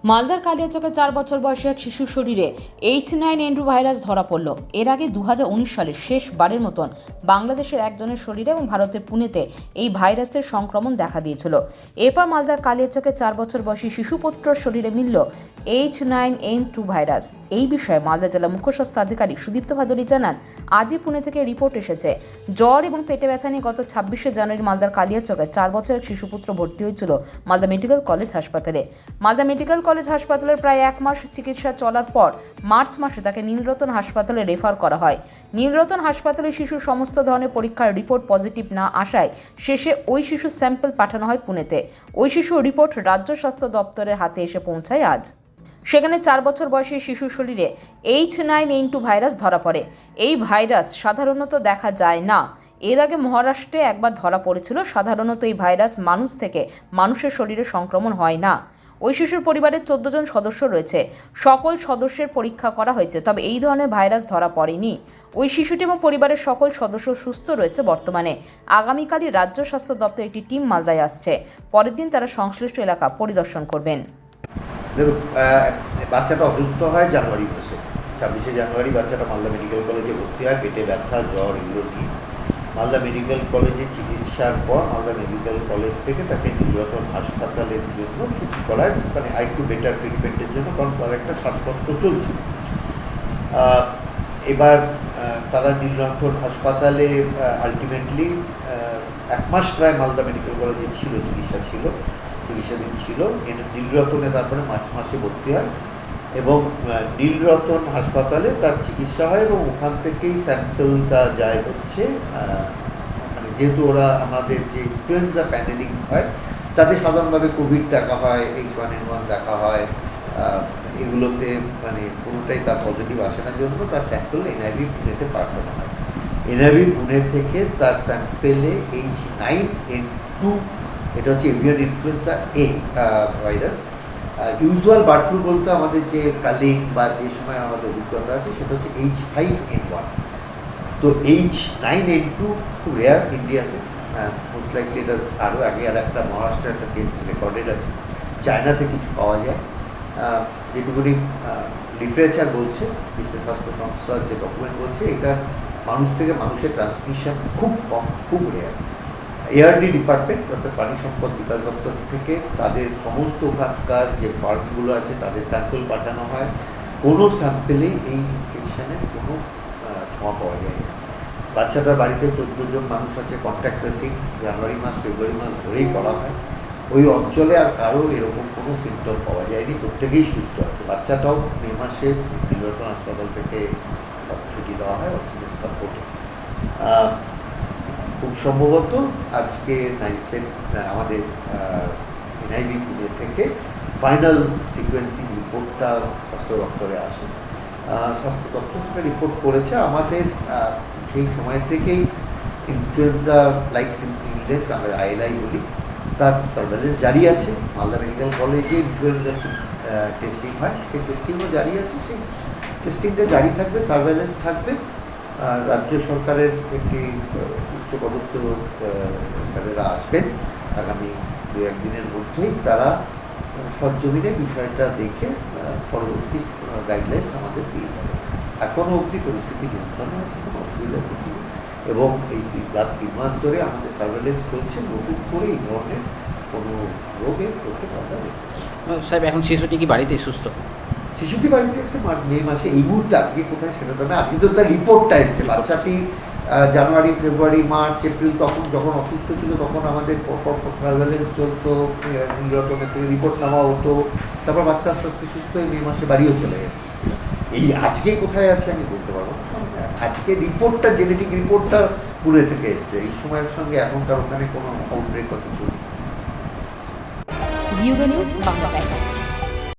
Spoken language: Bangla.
মালদার কালিয়াচকে 4 বছর বয়সী এক শিশুর শরীরে H9N2 ভাইরাস ধরা পড়ল। এর আগে 2019 সালের শেষবারের মতন বাংলাদেশের একজনের শরীরে এবং ভারতের পুনেতে এই ভাইরাসের সংক্রমণ দেখা দিয়েছিল। এরপর মালদার কালিয়াচকে 4 বছর বয়সী শিশুপুত্রর শরীরে মিলল H9N2 ভাইরাস। এই বিষয়ে মালদা জেলা মুখ্য স্বাস্থ্য আধিকারিক সুদীপ্ত ভাদুরী জানান, আজই পুনে থেকে রিপোর্ট এসেছে। জ্বর এবং পেটে ব্যথা নিয়ে গত 26শে জানুয়ারি মালদার কালিয়াচকে 4 বছরের শিশুপুত্র ভর্তি হয়েছিল মালদা মেডিকেল কলেজ হাসপাতালে। মালদা মেডিকেল কলেজ হাসপাতালের প্রায় 1 মাস চিকিৎসা চলার পর মার্চ মাসে তাকে নীলরতন হাসপাতালে রেফার করা হয়। নীলরতন হাসপাতালে শিশুর সমস্ত ধরনের পরীক্ষার রিপোর্ট পজিটিভ না আসায় শেষে ওই শিশুর স্যাম্পল পাঠানো হয় পুনেতে। ওই শিশুর রিপোর্ট রাজ্য স্বাস্থ্য দপ্তরের হাতে এসে পৌঁছায় আজ। সেখানে 4 বছর বয়সী শিশুর শরীরে H9N2 ভাইরাস ধরা পড়ে। এই ভাইরাস সাধারণত দেখা যায় না। এর আগে মহারাষ্ট্রে একবার ধরা পড়েছিল। সাধারণত এই ভাইরাস মানুষ থেকে মানুষের শরীরে সংক্রমণ হয় না। ওই শিশুর পরিবারের 14 জন সদস্য রয়েছে। সকল সদস্যের পরীক্ষা করা হয়েছে, তবে এই ধরনের ভাইরাস ধরা পড়েনি। ওই শিশুটি এবং পরিবারের সকল সদস্য সুস্থ রয়েছে বর্তমানে। আগামীকালই রাজ্য স্বাস্থ্য দপ্তরের একটি টিম মালদায় আসছে। পরের দিন তারা সংশ্লিষ্ট এলাকা পরিদর্শন করবেন। দেখুন, বাচ্চাটা অসুস্থ হয় জানুয়ারি মাসে। 26শে জানুয়ারি বাচ্চাটা মালদা মেডিকেল কলেজে ভর্তি হয় পেটে ব্যথা, জ্বর এগুলো নিয়ে। মালদা মেডিকেল কলেজে চিকিৎসার পর মালদা মেডিকেল কলেজ থেকে তাকে নীলরতন হাসপাতালের জন্য ছুটি করায়, মানে আরেকটু বেটার ট্রিটমেন্টের জন্য, কারণ তার একটা শ্বাসকষ্ট চলছে। এবার তারা নীলরতন হাসপাতালে আলটিমেটলি 1 মাস প্রায় মালদা মেডিকেল কলেজে ছিল, চিকিৎসাধীন ছিল। নীলরতনে তারপরে মার্চ মাসে ভর্তি হয় এবং নীলরতন হাসপাতালে তার চিকিৎসা হয় এবং ওখান থেকেই স্যাম্পলটা যায় হচ্ছে, মানে যেহেতু ওরা আমাদের যে ইনফ্লুয়েঞ্জা প্যানেলিং হয় তাতে সাধারণভাবে কোভিড দেখা হয়, H1N1 দেখা হয়, এগুলোতে মানে কোনোটাই তার পজিটিভ আসে না জন্য তার স্যাম্পল NIV পুনেতে পাঠানো হয়। NIV পুনে থেকে তার স্যাম্পেলে H9N2, এটা হচ্ছে এভিয়ান ইনফ্লুয়েঞ্জা এ ভাইরাস। ইউজুয়াল বার্ড ফ্লু বলতে আমাদের যে কালিং বা যে সময় আমাদের অভিজ্ঞতা আছে সেটা হচ্ছে H5N1। তো H9N2 খুব রেয়ার ইন্ডিয়াতে, মোস্ট লাইকলি এটা আরও আগে আর একটা মহারাষ্ট্রের একটা কেস রেকর্ডেড আছে। চায়নাতে কিছু পাওয়া যায়, যেটুকুনি লিটারেচার বলছে, বিশ্ব স্বাস্থ্য সংস্থার যে ডকুমেন্ট বলছে, এটা মানুষ থেকে মানুষের ট্রান্সমিশন খুব কম, খুব রেয়ার। ARD ডিপার্টমেন্ট অর্থাৎ প্রাণী সম্পদ বিকাশ দপ্তর থেকে তাদের সমস্ত ওখানকার যে ফার্মগুলো আছে তাদের স্যাম্পল পাঠানো হয়। কোনো স্যাম্পেলেই এই ইনফেকশনের কোনো ছোঁয়া পাওয়া যায় না। বাচ্চাটার বাড়িতে 14 জন মানুষ আছে, কন্ট্যাক্ট ট্রেসিং জানুয়ারি মাস ফেব্রুয়ারি মাস ধরেই করা হয়। ওই অঞ্চলে আর কারো এরকম কোনো সিমটম পাওয়া যায়নি, প্রত্যেকেই সুস্থ আছে। বাচ্চাটাও মে মাসে নীলরতন হাসপাতাল থেকে ছুটি দেওয়া হয় অক্সিজেন সাপোর্টে। খুব সম্ভবত আজকে আমাদের NIV পুনে থেকে ফাইনাল সিকোয়েন্সিং রিপোর্টটা স্বাস্থ্য দপ্তরে আসে। স্বাস্থ্য দপ্তর সেটা রিপোর্ট করেছে। আমাদের সেই সময় থেকেই ইনফ্লুয়েঞ্জা লাইক ইলনেস, আমরা ILI বলি, তার সার্ভেলেন্স জারি আছে। মালদা মেডিকেল কলেজে ইনফ্লুয়েঞ্জা টেস্টিং হয়, সেই টেস্টিংও জারি আছে, সেই টেস্টিংটা জারি থাকবে, সার্ভেলেন্স থাকবে। রাজ্য সরকারের একটি উচ্চপদস্থ স্যারেরা আসবেন আগামী 2-1 দিনের মধ্যেই। তারা সরজমিনে বিষয়টা দেখে পরবর্তী গাইডলাইন্স আমাদের দিয়ে যাবে। এখনও অবধি পরিস্থিতি নিয়ন্ত্রণে আছে, কোনো অসুবিধার কিছু নেই এবং এই লাস্ট 3 মাস ধরে আমাদের সার্ভেলেন্স চলছে। নতুন করে এই ধরনের কোনো রোগের প্রকোপ আমরা দেখতে পাচ্ছি। সাহেব, এখন শিশুটি কি বাড়িতে সুস্থ? শিশুটি বাড়িতে এসে মে মাসে, এই মুহূর্তে আজকে কোথায় সেটা তো না, আজকে তো তার রিপোর্টটা এসছে। বাচ্চাটি জানুয়ারি ফেব্রুয়ারি মার্চ এপ্রিল তখন যখন অসুস্থ ছিল তখন আমাদের সার্ভেলেন্স চলতো, নীলরতনের থেকে রিপোর্ট নেওয়া হতো, তারপর বাচ্চা আস্তে আস্তে সুস্থ হয়ে মে মাসে বাড়িও চলে গেছে। এই আজকে কোথায় আছে আমি বলতে পারবো না। আজকে রিপোর্টটা, জেনেটিক রিপোর্টটা পুনে থেকে এসছে। এই সময়ের সঙ্গে এখনকার ওখানে কোনো আউটব্রেক কথা চলছে। নিউজ বাংলা।